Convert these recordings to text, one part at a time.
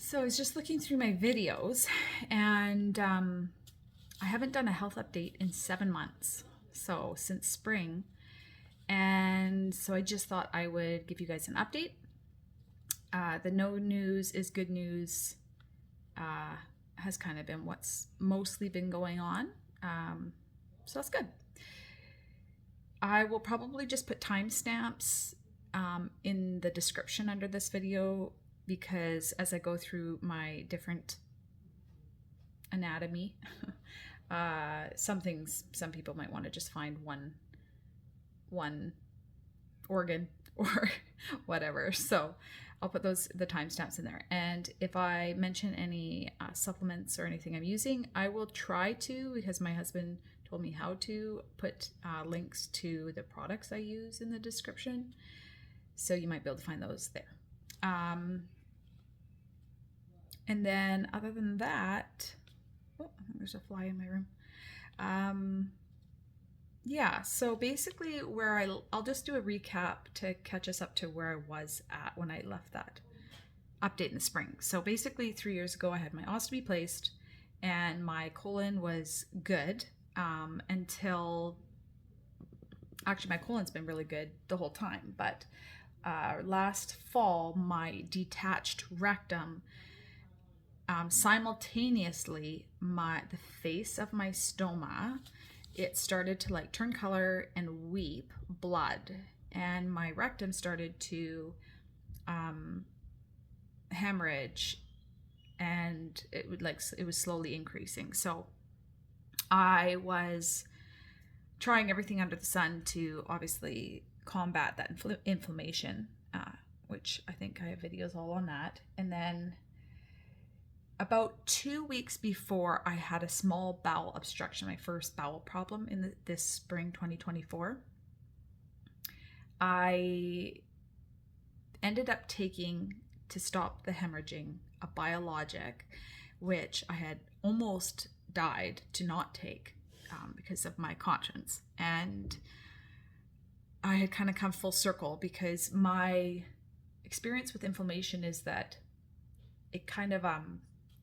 So I was just looking through my videos and I haven't done a health update in 7 months. So since spring. And so I just thought I would give you guys an update. The no news is good news has kind of been what's mostly been going on. So that's good. I will probably just put timestamps in the description under this video because as I go through my different anatomy, some people might want to just find one organ or whatever. So I'll put the timestamps in there. And if I mention any supplements or anything I'm using, I will try to, because my husband told me how to, put links to the products I use in the description. So you might be able to find those there. And then other than that, oh, there's a fly in my room. Yeah, so basically I'll just do a recap to catch us up to where I was at when I left that update in the spring. So basically 3 years ago, I had my ostomy placed and my colon was good until, actually my colon's been really good the whole time, but last fall, my detached rectum simultaneously, the face of my stoma, it started to like turn color and weep blood, and my rectum started to hemorrhage, and it was slowly increasing. So I was trying everything under the sun to obviously combat that inflammation, which I think I have videos all on that. And then about 2 weeks before, I had a small bowel obstruction, my first bowel problem in this spring 2024. I ended up taking, to stop the hemorrhaging, a biologic, which I had almost died to not take because of my conscience. And I had kind of come full circle because my experience with inflammation is that it kind of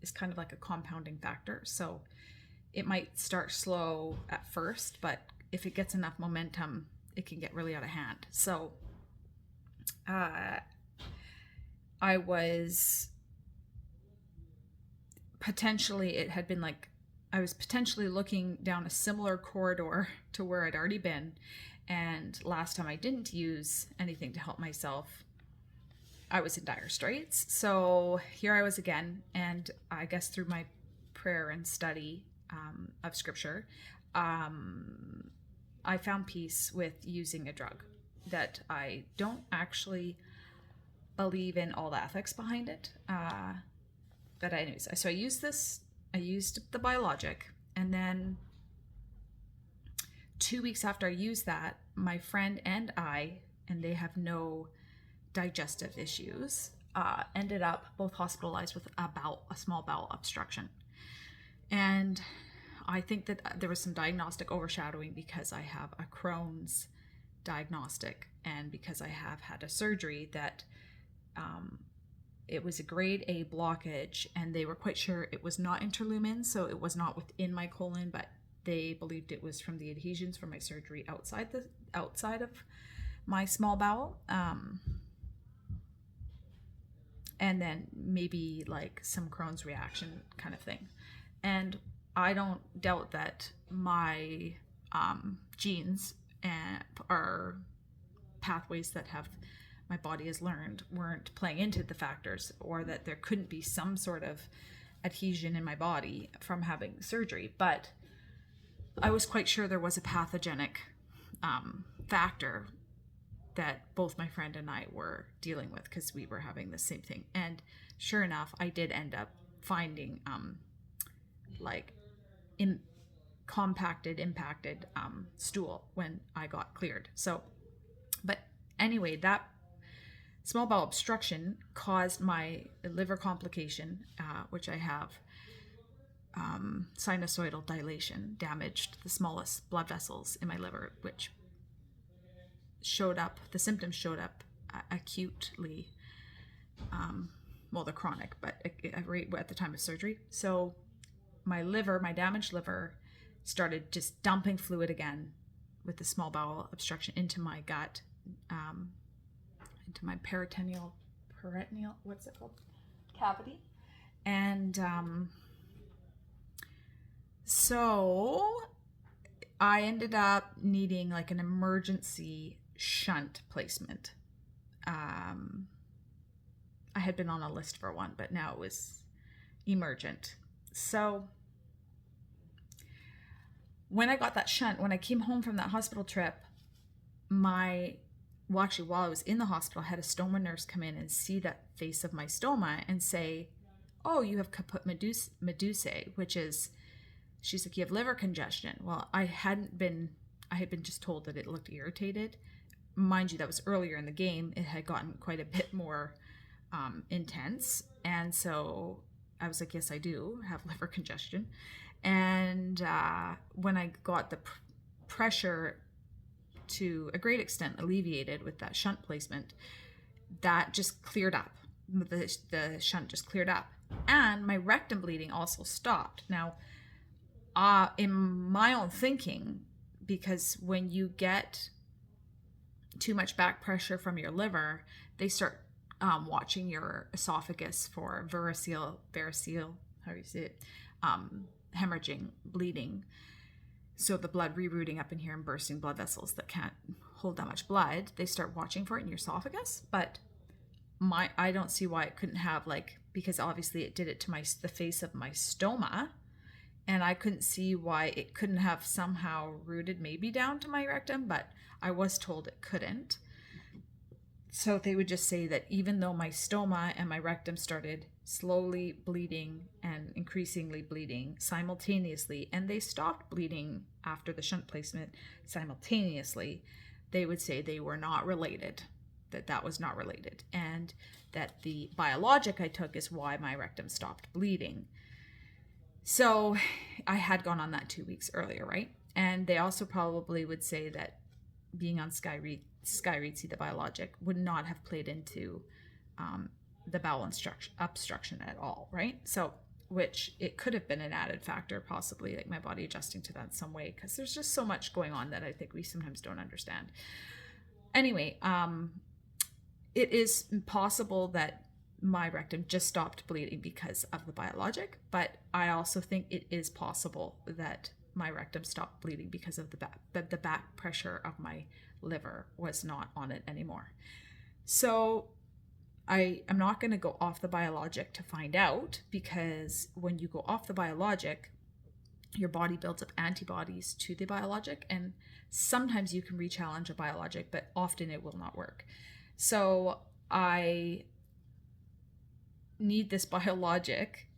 is kind of like a compounding factor. So it might start slow at first, but if it gets enough momentum, it can get really out of hand. So I was potentially, it had been like, I was potentially looking down a similar corridor to where I'd already been. And last time I didn't use anything to help myself, I was in dire straits. So here I was again, and I guess through my prayer and study of scripture, I found peace with using a drug that I don't actually believe in all the ethics behind it. But anyways, so I used this. I used the biologic, and then 2 weeks after I used that, my friend and I, and they have no digestive issues, ended up both hospitalized with a small bowel obstruction. And I think that there was some diagnostic overshadowing because I have a Crohn's diagnostic, and because I have had a surgery that it was a grade A blockage, and they were quite sure it was not interlumen, so it was not within my colon, but they believed it was from the adhesions from my surgery outside of my small bowel. And then maybe like some Crohn's reaction kind of thing. And I don't doubt that my genes are pathways that my body has learned weren't playing into the factors, or that there couldn't be some sort of adhesion in my body from having surgery. But I was quite sure there was a pathogenic factor that both my friend and I were dealing with because we were having the same thing. And sure enough, I did end up finding impacted stool when I got cleared. So, but anyway, that small bowel obstruction caused my liver complication, which I have, sinusoidal dilation, damaged the smallest blood vessels in my liver, which the symptoms showed up acutely well, they're chronic, but right at the time of surgery. So my damaged liver, started just dumping fluid again with the small bowel obstruction into my gut, into my peritoneal, what's it called? Cavity. And so I ended up needing like an emergency shunt placement. I had been on a list for one, but now it was emergent. So when I got that shunt, when I came home from that hospital trip, actually, while I was in the hospital, I had a stoma nurse come in and see that face of my stoma and say, oh, you have caput medusae, which is, she's like, you have liver congestion. Well, I had been just told that it looked irritated. Mind you, that was earlier in the game. It had gotten quite a bit more intense. And so I was like, yes, I do have liver congestion. And when I got the pressure to a great extent alleviated with that shunt placement, that just cleared up. The shunt just cleared up. And my rectum bleeding also stopped. Now, in my own thinking, because when you get too much back pressure from your liver, they start watching your esophagus for variceal, how do you say it? Hemorrhaging, bleeding. So the blood rerouting up in here and bursting blood vessels that can't hold that much blood, they start watching for it in your esophagus. But I don't see why it couldn't have, like, because obviously it did it to the face of my stoma, and I couldn't see why it couldn't have somehow rooted maybe down to my rectum, but I was told it couldn't. So they would just say that even though my stoma and my rectum started slowly bleeding and increasingly bleeding simultaneously, and they stopped bleeding after the shunt placement simultaneously, they would say they were not related, that was not related, and that the biologic I took is why my rectum stopped bleeding. So I had gone on that 2 weeks earlier, right? And they also probably would say that being on Skyread, the biologic, would not have played into the bowel obstruction at all, right? So, which it could have been an added factor, possibly, like my body adjusting to that in some way, because there's just so much going on that I think we sometimes don't understand. Anyway, it is possible that my rectum just stopped bleeding because of the biologic, but I also think it is possible that my rectum stopped bleeding because of the back pressure of my liver was not on it anymore. So I am not going to go off the biologic to find out, because when you go off the biologic, your body builds up antibodies to the biologic, and sometimes you can re-challenge a biologic, but often it will not work. So I need this biologic,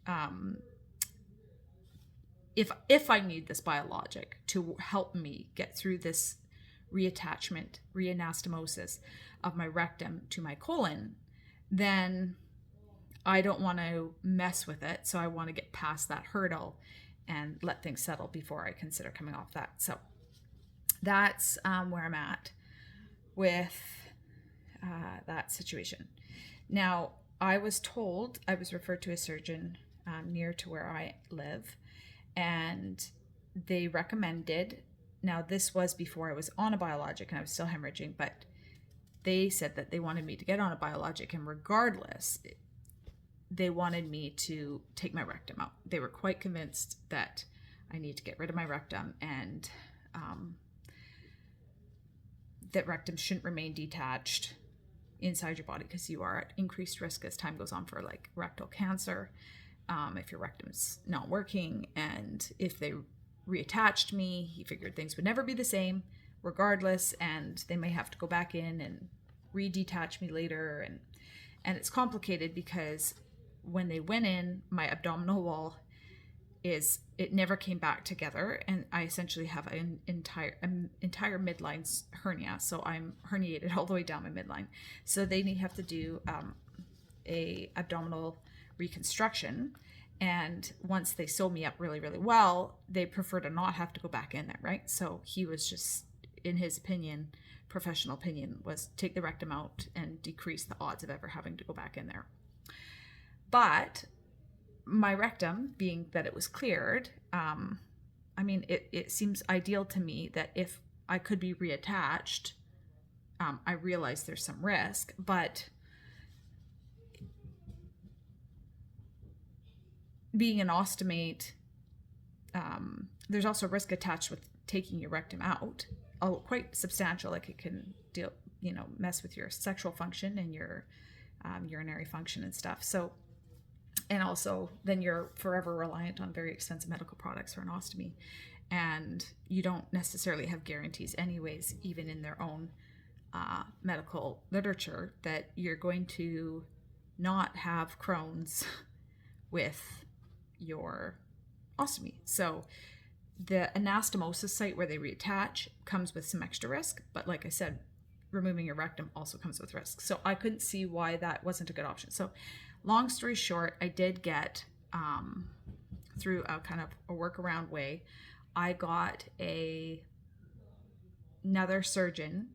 if I need this biologic to help me get through this reattachment, reanastomosis of my rectum to my colon, then I don't want to mess with it. So I want to get past that hurdle and let things settle before I consider coming off that. So that's where I'm at with that situation. Now, I was referred to a surgeon near to where I live, and they recommended, now this was before I was on a biologic and I was still hemorrhaging, but they said that they wanted me to get on a biologic, and regardless, they wanted me to take my rectum out. They were quite convinced that I need to get rid of my rectum, and that rectum shouldn't remain detached inside your body, because you are at increased risk as time goes on for like rectal cancer, if your rectum's not working. And if they reattached me, he figured things would never be the same regardless, and they may have to go back in and redetach me later, and it's complicated because when they went in, my abdominal wall it never came back together, and I essentially have an entire midline hernia. So I'm herniated all the way down my midline. So they have to do a abdominal reconstruction, and once they sew me up really, really well, they prefer to not have to go back in there, right? So he was just, in his opinion, professional opinion, was take the rectum out and decrease the odds of ever having to go back in there. But my rectum, being that it was cleared, I mean, it seems ideal to me that if I could be reattached, I realize there's some risk, but being an ostomate, there's also risk attached with taking your rectum out, quite substantial. Like it can mess with your sexual function and your urinary function and stuff. So, and also then you're forever reliant on very expensive medical products for an ostomy, and you don't necessarily have guarantees anyways, even in their own medical literature, that you're going to not have Crohn's with your ostomy. So the anastomosis site where they reattach comes with some extra risk, but like I said, removing your rectum also comes with risk. So I couldn't see why that wasn't a good option. So long story short, I did get, through a kind of a workaround way, I got another surgeon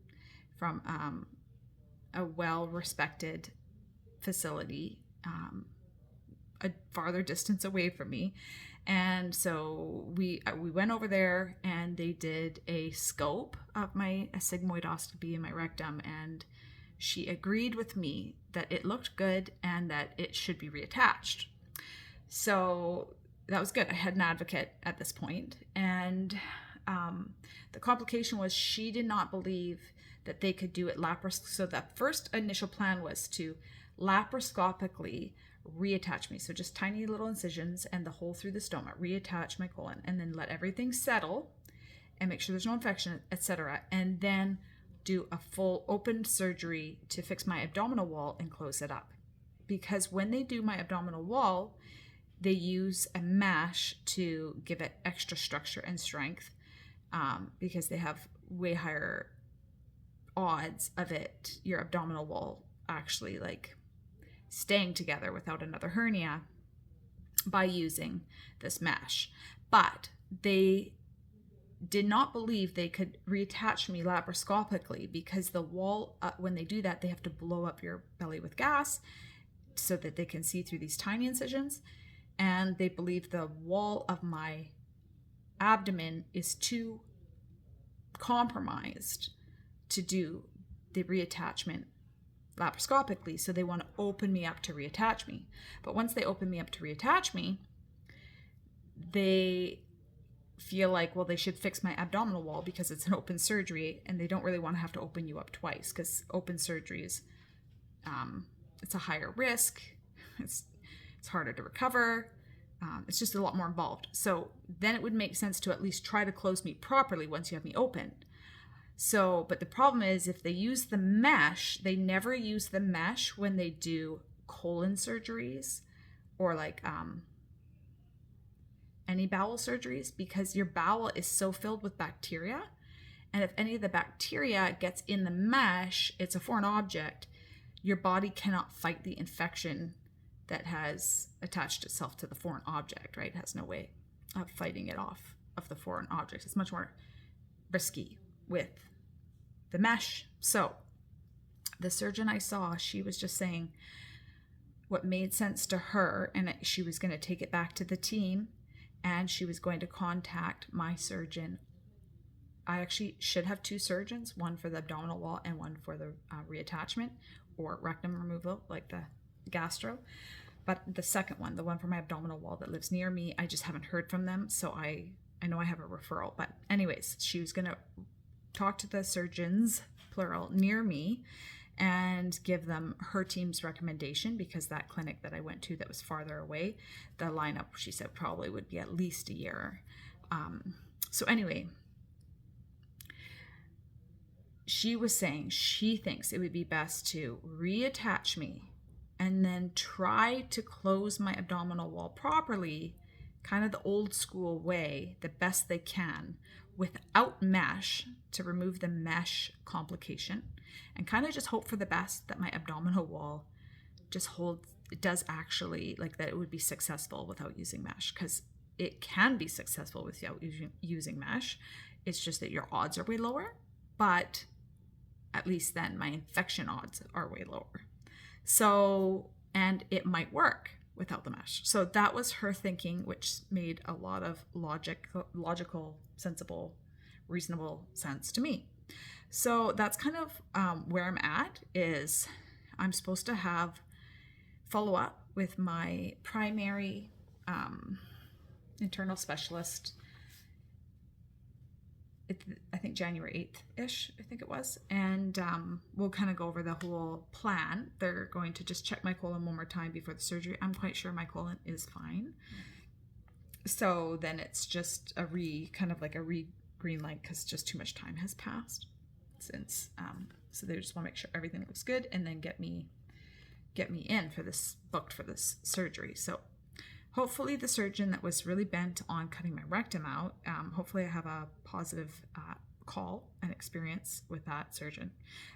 from a well-respected facility, a farther distance away from me. And so we went over there, and they did a scope of my sigmoidoscopy in my rectum, and she agreed with me that it looked good and that it should be reattached. So that was good. I had an advocate at this point, and the complication was she did not believe that they could do it so the first initial plan was to laparoscopically reattach me. So just tiny little incisions and the hole through the stoma, reattach my colon, and then let everything settle and make sure there's no infection, etc. And then do a full open surgery to fix my abdominal wall and close it up. Because when they do my abdominal wall, they use a mesh to give it extra structure and strength, because they have way higher odds of your abdominal wall actually like staying together without another hernia by using this mesh. But they did not believe they could reattach me laparoscopically, because the wall, when they do that, they have to blow up your belly with gas so that they can see through these tiny incisions. And they believe the wall of my abdomen is too compromised to do the reattachment laparoscopically, so they want to open me up to reattach me. But once they open me up to reattach me, they feel like, well, they should fix my abdominal wall because it's an open surgery, and they don't really want to have to open you up twice, because open surgeries, it's a higher risk, it's harder to recover, it's just a lot more involved. So then it would make sense to at least try to close me properly once you have me open. So, but the problem is, if they use the mesh, they never use the mesh when they do colon surgeries or like any bowel surgeries, because your bowel is so filled with bacteria. And if any of the bacteria gets in the mesh, it's a foreign object. Your body cannot fight the infection that has attached itself to the foreign object, right? It has no way of fighting it off of the foreign object. It's much more risky with the mesh. So the surgeon I saw, she was just saying what made sense to her, and she was going to take it back to the team, and she was going to contact my surgeon. I actually should have two surgeons, one for the abdominal wall and one for the reattachment or rectum removal, like the gastro. But the second one, the one for my abdominal wall that lives near me, I just haven't heard from them. So I know I have a referral. But anyways, she was going to talk to the surgeons, plural, near me, and give them her team's recommendation, because that clinic that I went to that was farther away, the lineup, she said, probably would be at least a year. So anyway, she was saying she thinks it would be best to reattach me and then try to close my abdominal wall properly, kind of the old school way, the best they can, without mesh, to remove the mesh complication, and kind of just hope for the best that my abdominal wall just holds, it does actually, like that it would be successful without using mesh, because it can be successful without using mesh. It's just that your odds are way lower, but at least then my infection odds are way lower. So, and it might work without the mesh. So that was her thinking, which made a lot of logical, sensible, reasonable sense to me. So that's kind of where I'm at. Is I'm supposed to have follow up with my primary internal specialist, I think January 8th-ish, I think it was. And we'll kind of go over the whole plan. They're going to just check my colon one more time before the surgery. I'm quite sure my colon is fine. So then it's just a green light, because just too much time has passed since. So they just want to make sure everything looks good and then get me booked for this surgery. So hopefully the surgeon that was really bent on cutting my rectum out, hopefully I have a positive call and experience with that surgeon,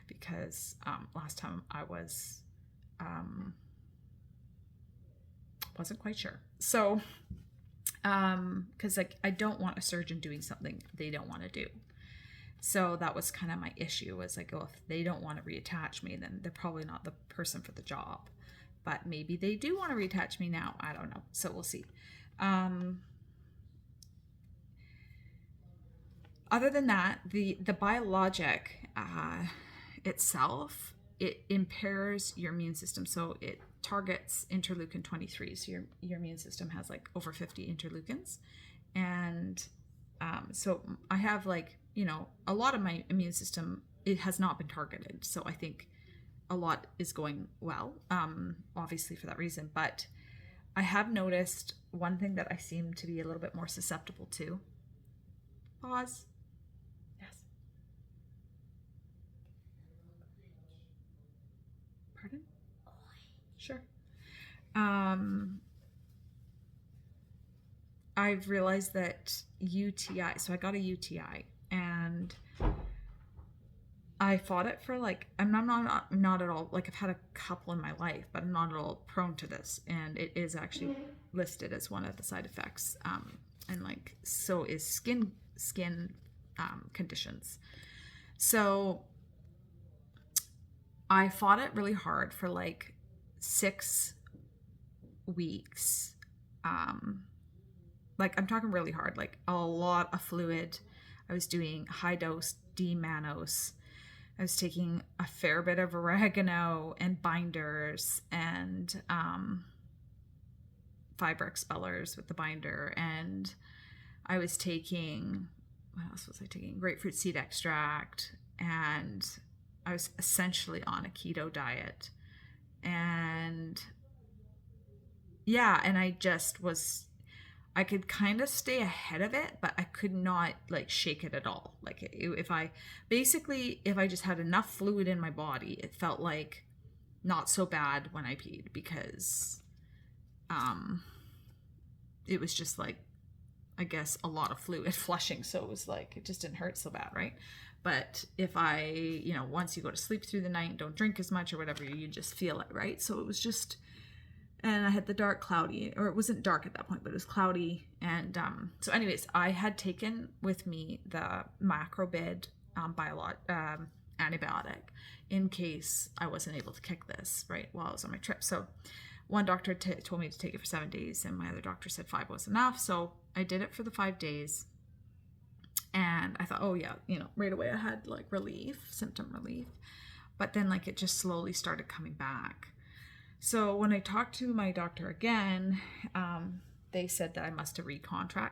because last time I wasn't quite sure. So, because I don't want a surgeon doing something they don't want to do. So that was kind of my issue, was like, oh, if they don't want to reattach me, then they're probably not the person for the job. But maybe they do want to reattach me now. I don't know. So we'll see. Other than that, the biologic itself, it impairs your immune system. So it targets interleukin 23. So your immune system has like over 50 interleukins. And so I have a lot of my immune system, it has not been targeted. So I think a lot is going well, obviously for that reason. But I have noticed one thing that I seem to be a little bit more susceptible to. Pause. Yes. Pardon? Sure. I've realized that UTI, so I got a UTI, and I fought it for I'm not at all, I've had a couple in my life, but I'm not at all prone to this. And it is actually listed as one of the side effects. And so is skin conditions. So I fought it really hard for 6 weeks. I'm talking really hard, a lot of fluid. I was doing high dose D-mannose. I was taking a fair bit of oregano and binders and fiber expellers with the binder. And I was taking, what else was I taking? Grapefruit seed extract. And I was essentially on a keto diet. And yeah, and I just was, I could kind of stay ahead of it, but I could not shake it at all. If I just had enough fluid in my body, it felt not so bad when I peed, because it was just I guess a lot of fluid flushing. So it was it just didn't hurt so bad, right? But if I, once you go to sleep through the night, don't drink as much or whatever, you just feel it, right? So it was just, and I had the dark cloudy, or it wasn't dark at that point, but it was cloudy. And so anyways, I had taken with me the macrobid antibiotic in case I wasn't able to kick this, right, while I was on my trip. So one doctor told me to take it for 7 days, and my other doctor said 5 was enough. So I did it for the 5 days. And I thought, oh yeah, right away I had symptom relief. But then it just slowly started coming back. So when I talked to my doctor again, they said that I must have recontracted.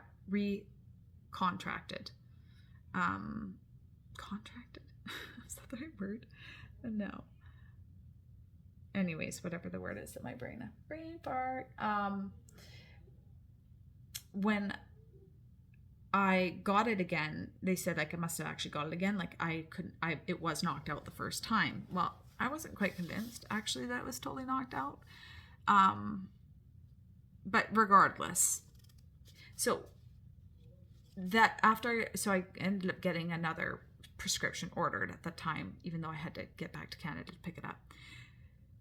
Contracted? Is that the right word? No. Anyways, whatever the word is that my brain fart. When I got it again, they said I must have actually got it again. It was knocked out the first time. Well, I wasn't quite convinced actually that it was totally knocked out. But regardless, so I ended up getting another prescription ordered at the time, even though I had to get back to Canada to pick it up.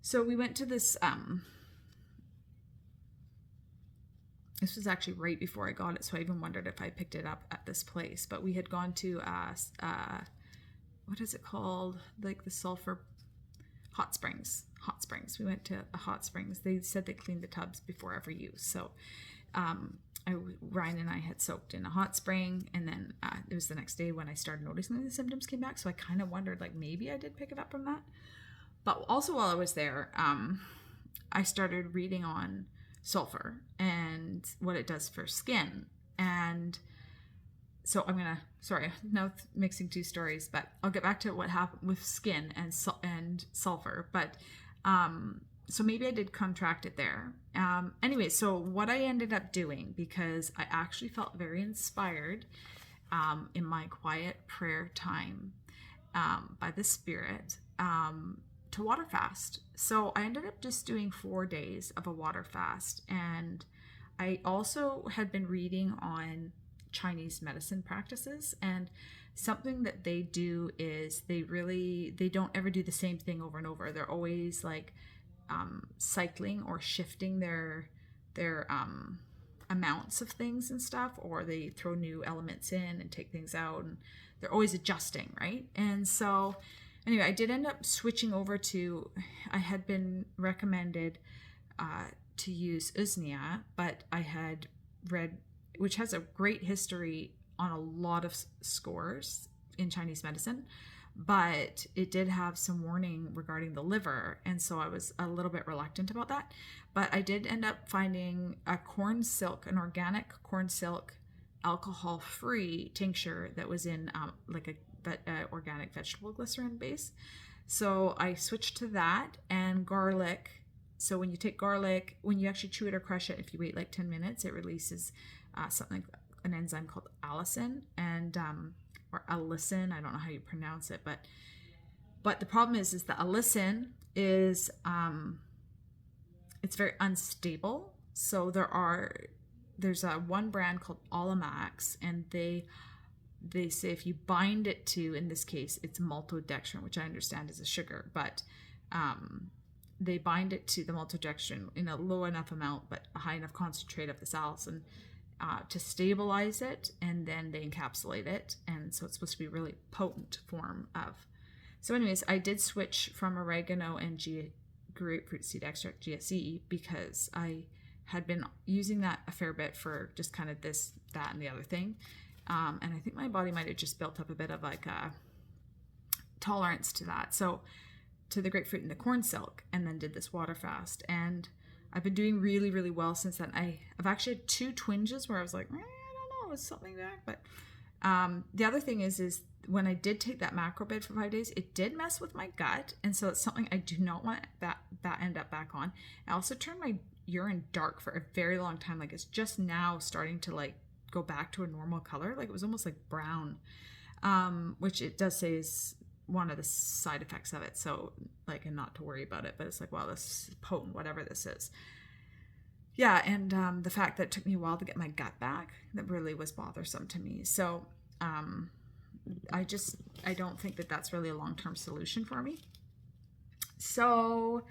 So we went to this, this was actually right before I got it, so I even wondered if I picked it up at this place. But we had gone to, what is it called? The sulfur, Hot springs. We went to a hot springs. They said they cleaned the tubs before every use. So Ryan and I had soaked in a hot spring, and then it was the next day when I started noticing the symptoms came back. So I kind of wondered, like, maybe I did pick it up from that. But also while I was there, I started reading on sulfur and what it does for skin. And so now mixing two stories, but I'll get back to what happened with skin and sulfur. But so maybe I did contract it there. Anyway, so what I ended up doing, because I actually felt very inspired in my quiet prayer time by the Spirit to water fast. So I ended up just doing 4 days of a water fast. And I also had been reading on Chinese medicine practices, and something that they do is they don't ever do the same thing over and over. They're always like cycling or shifting their amounts of things and stuff, or they throw new elements in and take things out, and they're always adjusting, right? And so anyway, I did end up switching over to, I had been recommended to use usnea, but I had read, which has a great history on a lot of scores in Chinese medicine, but it did have some warning regarding the liver, and so I was a little bit reluctant about that. But I did end up finding an organic corn silk alcohol-free tincture that was in like a organic vegetable glycerin base. So I switched to that, and garlic. So when you take garlic, when you actually chew it or crush it, if you wait like 10 minutes, it releases something, an enzyme called allicin, and or allicin, I don't know how you pronounce it, but the problem is the allicin is it's very unstable. So there's one brand called Alamax, and they say if you bind it to, in this case it's maltodextrin, which I understand is a sugar, but they bind it to the maltodextrin in a low enough amount but a high enough concentrate of this allicin to stabilize it, and then they encapsulate it, and so it's supposed to be a really potent form of. So anyways, I did switch from oregano and grapefruit seed extract, GSE, because I had been using that a fair bit for just kind of this, that, and the other thing, and I think my body might have just built up a bit of like a tolerance to that, so to the grapefruit and the corn silk, and then did this water fast, and I've been doing really, really well since then. I've actually had 2 twinges where I was like, I don't know, is something there? But the other thing is when I did take that macrobid for 5 days, it did mess with my gut, and so it's something I do not want that end up back on. I also turned my urine dark for a very long time. Like, it's just now starting to like go back to a normal color. Like, it was almost like brown, which it does say is one of the side effects of it, so like, and not to worry about it, but it's like, wow, this is potent, whatever this is. Yeah, and the fact that it took me a while to get my gut back, that really was bothersome to me. So I don't think that that's really a long-term solution for me. So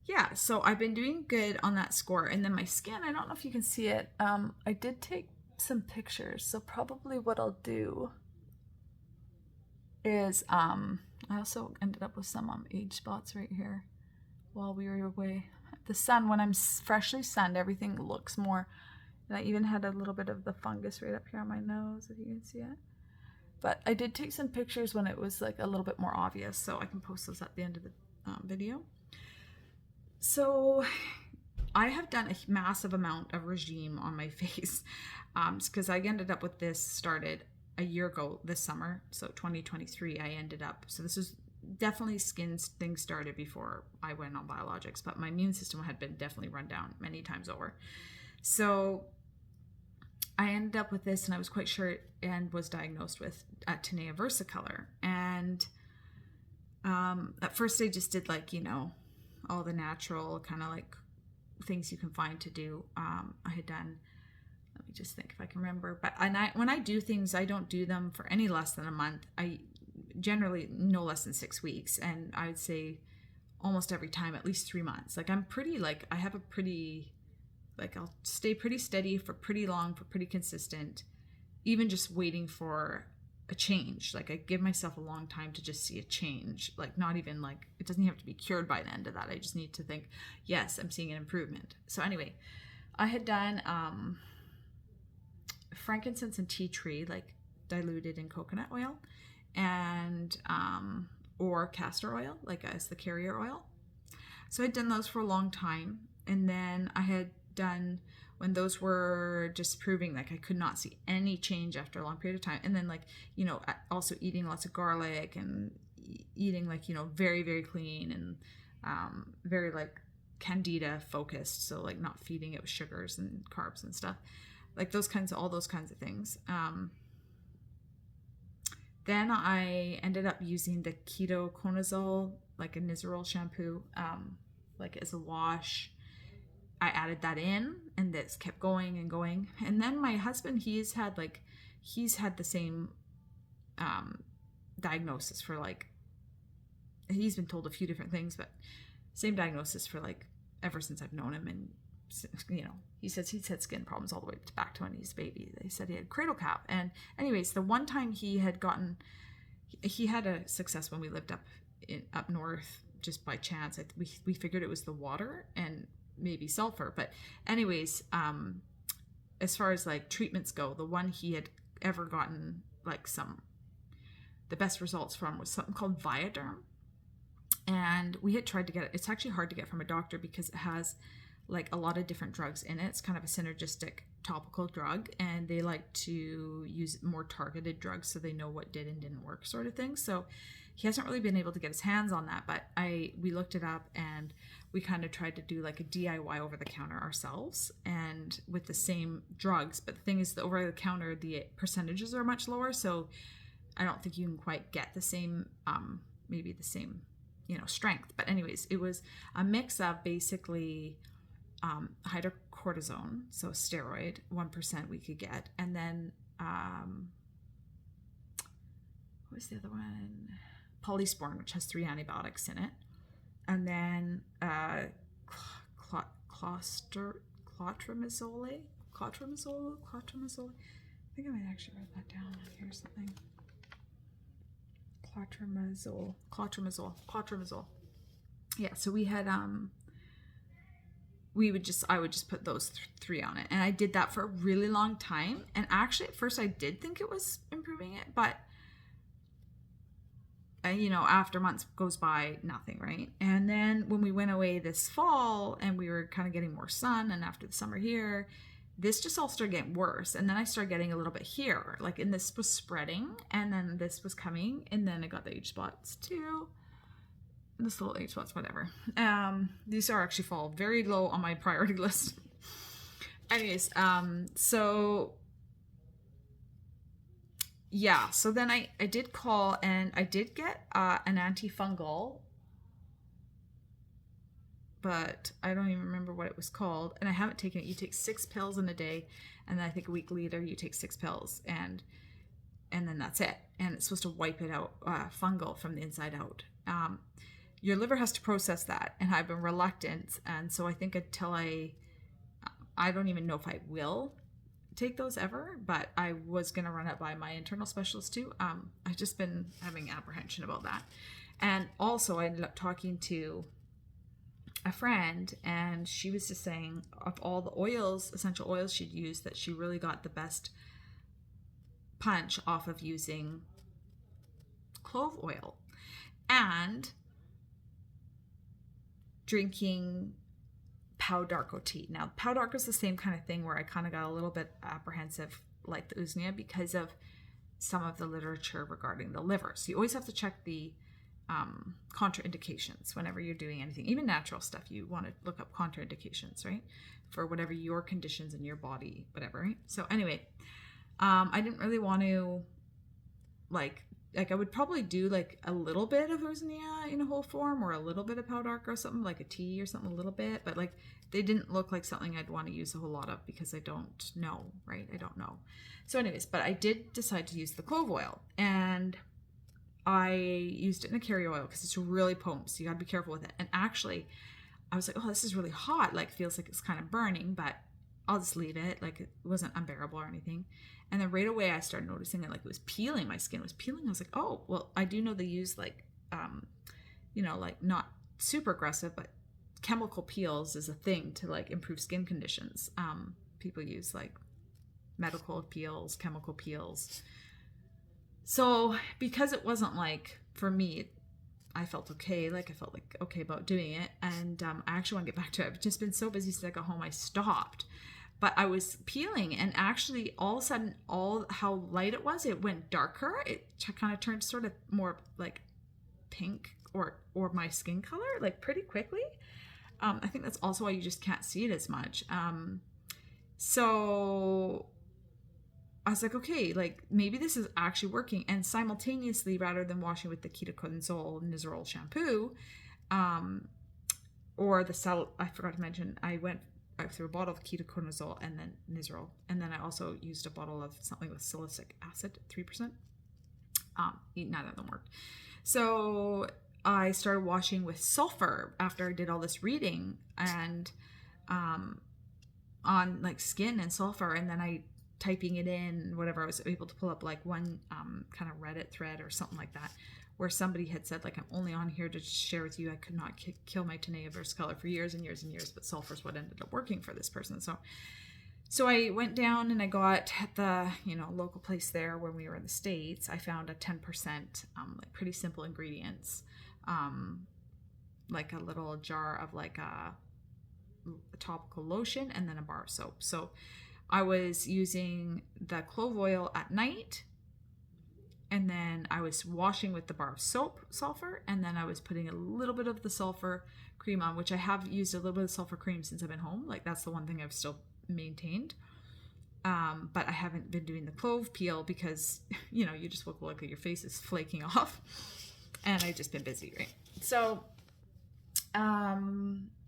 yeah, so I've been doing good on that score. And then my skin, I don't know if you can see it, I did take some pictures, so probably what I'll do is I also ended up with some age spots right here while we were away. The sun, when I'm freshly sunned, everything looks more, and I even had a little bit of the fungus right up here on my nose, if you can see it. But I did take some pictures when it was like a little bit more obvious, so I can post those at the end of the video. So I have done a massive amount of regime on my face, because I ended up with this started a year ago this summer, so 2023 I ended up, so this is definitely skin things started before I went on biologics, but my immune system had been definitely run down many times over. So I ended up with this, and I was quite sure, and was diagnosed with tinea versicolor. And at first I just did like, all the natural kind of like things you can find to do. I had done, let me just think if I can remember, but when I do things, I don't do them for any less than a month. I generally no less than 6 weeks, and I would say almost every time at least 3 months. Like, I'm pretty, like, I have a pretty, like, I'll stay pretty steady for pretty long, for pretty consistent, even just waiting for a change. Like I give myself a long time to just see a change. Like not even like, it doesn't have to be cured by the end of that. I just need to think, yes, I'm seeing an improvement. So anyway, I had done frankincense and tea tree, like diluted in coconut oil, and or castor oil, like as the carrier oil. So I'd done those for a long time. And then I had done, when those were just proving like I could not see any change after a long period of time. And then like, you know, also eating lots of garlic and eating like, you know, very, very clean and very like candida focused. So like not feeding it with sugars and carbs and stuff. Like those kinds of, all those kinds of things. Then I ended up using the ketoconazole, like a Nizoral shampoo, like as a wash. I added that in, and this kept going and going. And then my husband, he's had the same diagnosis for like, he's been told a few different things, but same diagnosis for like ever since I've known him. And you know, he says he's had skin problems all the way back to when he's a baby. They said he had cradle cap. And anyways, the one time he had a success when we lived up north, just by chance. We figured it was the water and maybe sulfur. But anyways, as far as like treatments go, the one he had ever gotten like the best results from was something called Viaderm. And we had tried to get it. It's actually hard to get from a doctor because it has like a lot of different drugs in it. It's kind of a synergistic topical drug, and they like to use more targeted drugs so they know what did and didn't work, sort of thing. So he hasn't really been able to get his hands on that, but we looked it up and we kind of tried to do like a DIY over the counter ourselves, and with the same drugs. But the thing is, the over the counter, the percentages are much lower, so I don't think you can quite get the same, maybe the same, you know, strength. But anyways, it was a mix of basically hydrocortisone, so a steroid, 1% we could get, and then what was the other one? Polysporin, which has 3 antibiotics in it, and then clotrimazole. I think I might actually write that down here or something. Clotrimazole. Yeah, so we had I would just put those 3 on it, and I did that for a really long time. And actually at first I did think it was improving it, but you know, after months goes by, nothing, right? And then when we went away this fall and we were kind of getting more sun, and after the summer here, this just all started getting worse. And then I started getting a little bit here, like, and this was spreading, and then this was coming, and then I got the age spots too. This little age spots, whatever. These are actually fall very low on my priority list. Anyways, so yeah, so then I did call, and I did get an antifungal, but I don't even remember what it was called, and I haven't taken it. You take 6 pills in a day, and then I think a week later you take 6 pills, and then that's it. And it's supposed to wipe it out, fungal from the inside out. Your liver has to process that, and I've been reluctant, and so I think until I don't even know if I will take those ever, but I was going to run it by my internal specialist too. I've just been having apprehension about that. And also I ended up talking to a friend, and she was just saying of all the oils, essential oils she'd used, that she really got the best punch off of using clove oil and drinking Pau d'Arco tea. Now, Pau d'Arco is the same kind of thing where I kind of got a little bit apprehensive, like the usnea, because of some of the literature regarding the liver. So you always have to check the contraindications whenever you're doing anything, even natural stuff. You want to look up contraindications, right, for whatever your conditions in your body, whatever, right? So anyway, I didn't really want to like I would probably do like a little bit of usnea in a whole form, or a little bit of Pau d'Arco or something, like a tea or something, a little bit, but like they didn't look like something I'd want to use a whole lot of, because I don't know, right? I don't know. So anyways, but I did decide to use the clove oil, and I used it in a carrier oil because it's really potent, so you gotta be careful with it. And actually I was like, oh, this is really hot, like feels like it's kind of burning, but I'll just leave it. Like, it wasn't unbearable or anything. And then right away I started noticing it, like it was peeling. My skin was peeling. I was like, oh, well, I do know they use like, like not super aggressive, but chemical peels is a thing to like improve skin conditions. People use like medical peels, chemical peels. So because it wasn't like, for me, I felt okay. Like I felt like okay about doing it. And I actually want to get back to it. I've just been so busy since I got home, I stopped. But I was peeling, and actually all of a sudden, all how light it was, it went darker. It kind of turned sort of more like pink or my skin color, like pretty quickly. I think that's also why you just can't see it as much. So I was like, okay, like maybe this is actually working. And simultaneously, rather than washing with the ketoconazole Nizoral shampoo, or the I forgot to mention, I went through a bottle of ketoconazole and then Nizoral, and then I also used a bottle of something with salicylic acid, 3%. None of them worked. So I started washing with sulfur after I did all this reading and on like skin and sulfur, and then I typing it in, whatever, I was able to pull up like one kind of Reddit thread or something like that, where somebody had said, like, I'm only on here to share with you, I could not kill my tinea versicolor for years and years and years, but sulfur is what ended up working for this person. So I went down and I got at the local place there when we were in the States. I found a 10% like pretty simple ingredients, like a little jar of like a topical lotion and then a bar of soap. So I was using the clove oil at night, and then I was washing with the bar of soap, sulfur, and then I was putting a little bit of the sulfur cream on, which I have used a little bit of sulfur cream since I've been home. Like that's the one thing I've still maintained. But I haven't been doing the clove peel because, you just look like your face is flaking off. And I've just been busy, right? So,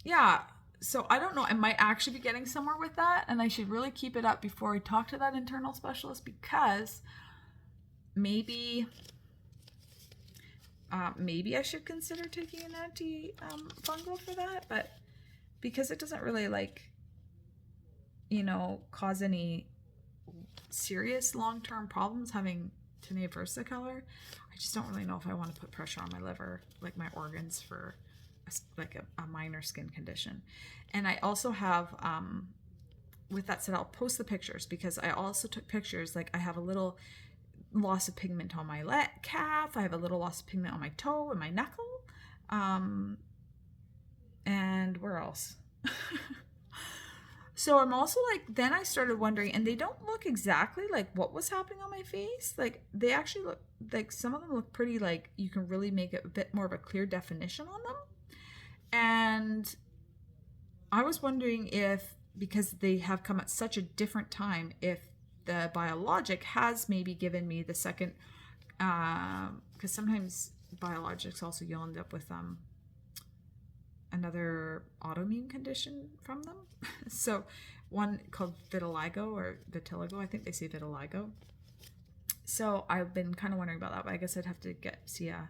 yeah. So I don't know, I might actually be getting somewhere with that, and I should really keep it up before I talk to that internal specialist, because maybe I should consider taking an anti-fungal for that, but because it doesn't really cause any serious long-term problems having tinea versicolor, I just don't really know if I want to put pressure on my liver, like my organs, for a minor skin condition. And I also have, with that said, I'll post the pictures, because I also took pictures. Like I have a little loss of pigment on my calf. I have a little loss of pigment on my toe and my knuckle. And where else? So I'm also then I started wondering, and they don't look exactly like what was happening on my face. Like they actually look like, some of them look pretty, like you can really make a bit more of a clear definition on them. And I was wondering if, because they have come at such a different time, if the biologic has maybe given me the second, because sometimes biologics also, you'll end up with another autoimmune condition from them. So one called vitiligo, I think they say vitiligo. So I've been kind of wondering about that, but I guess I'd have to see a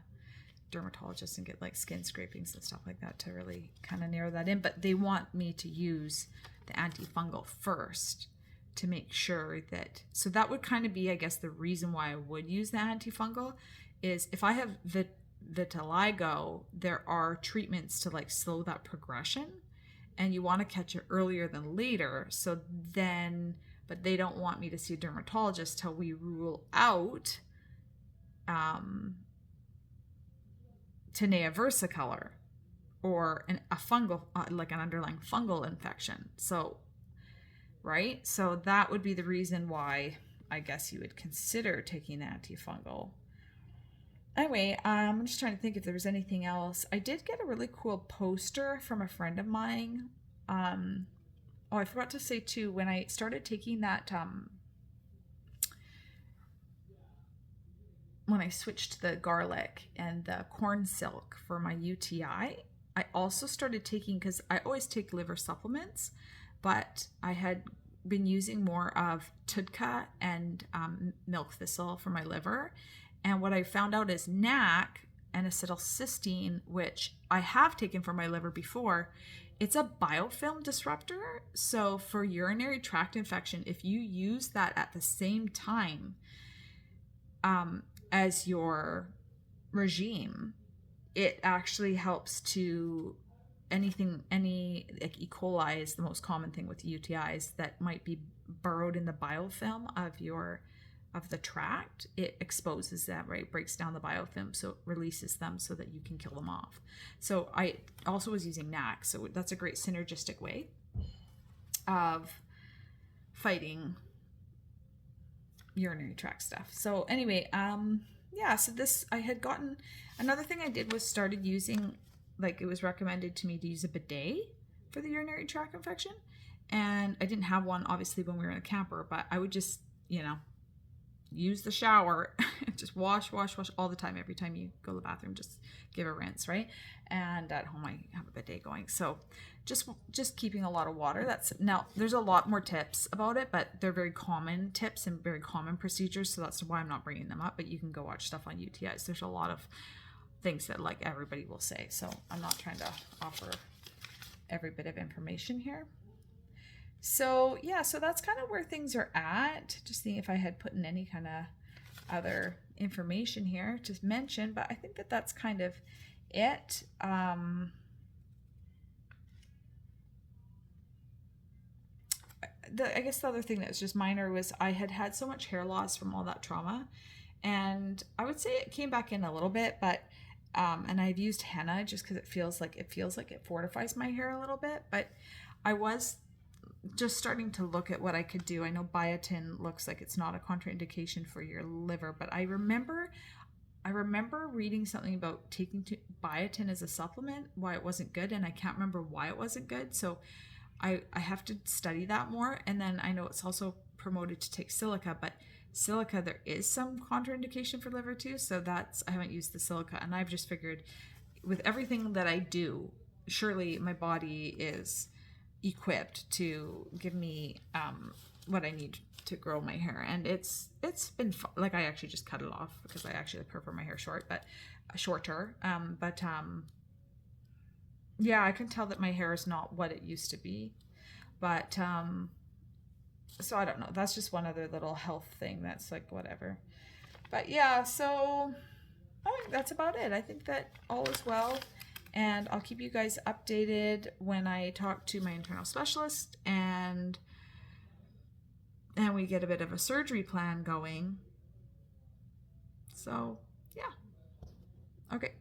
dermatologist and get like skin scrapings and stuff like that to really kind of narrow that in. But they want me to use the antifungal first to make sure that, so that would kind of be, I guess, the reason why I would use the antifungal is if I have vitiligo, there are treatments to slow that progression, and you want to catch it earlier than later. So then, but they don't want me to see a dermatologist till we rule out tinea versicolor or a fungal, like an underlying fungal infection. So, right? So that would be the reason why I guess you would consider taking the antifungal. Anyway, I'm just trying to think if there was anything else. I did get a really cool poster from a friend of mine. I forgot to say too, when I started taking that, when I switched the garlic and the corn silk for my UTI, I also started taking, because I always take liver supplements, but I had been using more of TUDCA and milk thistle for my liver. And what I found out is NAC and acetylcysteine, which I have taken for my liver before, It's a biofilm disruptor. So for urinary tract infection, if you use that at the same time as your regime, it actually helps to any like E. coli is the most common thing with UTIs that might be burrowed in the biofilm of the tract. It exposes that, right? Breaks down the biofilm, so it releases them so that you can kill them off. So I also was using NAC, so that's a great synergistic way of fighting urinary tract stuff. So anyway, yeah, so this, I had gotten, another thing I did was started using, like it was recommended to me to use a bidet for the urinary tract infection. And I didn't have one obviously when we were in a camper, but I would just, use the shower, just wash all the time. Every time you go to the bathroom, just give a rinse, right? And at home I have a bidet going. So just keeping a lot of water. Now there's a lot more tips about it, but they're very common tips and very common procedures. So that's why I'm not bringing them up, but you can go watch stuff on UTIs. There's a lot of things that like everybody will say. So I'm not trying to offer every bit of information here. So yeah, so that's kind of where things are at. Just seeing if I had put in any kind of other information here to mention, but I think that that's kind of it. I guess the other thing that was just minor was I had so much hair loss from all that trauma, and I would say it came back in a little bit, but and I've used henna just because it feels like it fortifies my hair a little bit. But I was just starting to look at what I could do. I know biotin looks like it's not a contraindication for your liver, but I remember reading something about taking biotin as a supplement, why it wasn't good, and I can't remember why it wasn't good. So I have to study that more. And then I know it's also promoted to take silica, but silica, there is some contraindication for liver too. So I haven't used the silica, and I've just figured with everything that I do, surely my body is equipped to give me what I need to grow my hair. And it's been like, I actually just cut it off because I actually prefer my hair shorter. Yeah, I can tell that my hair is not what it used to be. But so I don't know, that's just one other little health thing that's like whatever. But yeah, so I think that's about it. I think that all is well. And I'll keep you guys updated when I talk to my internal specialist and we get a bit of a surgery plan going. So, yeah. Okay.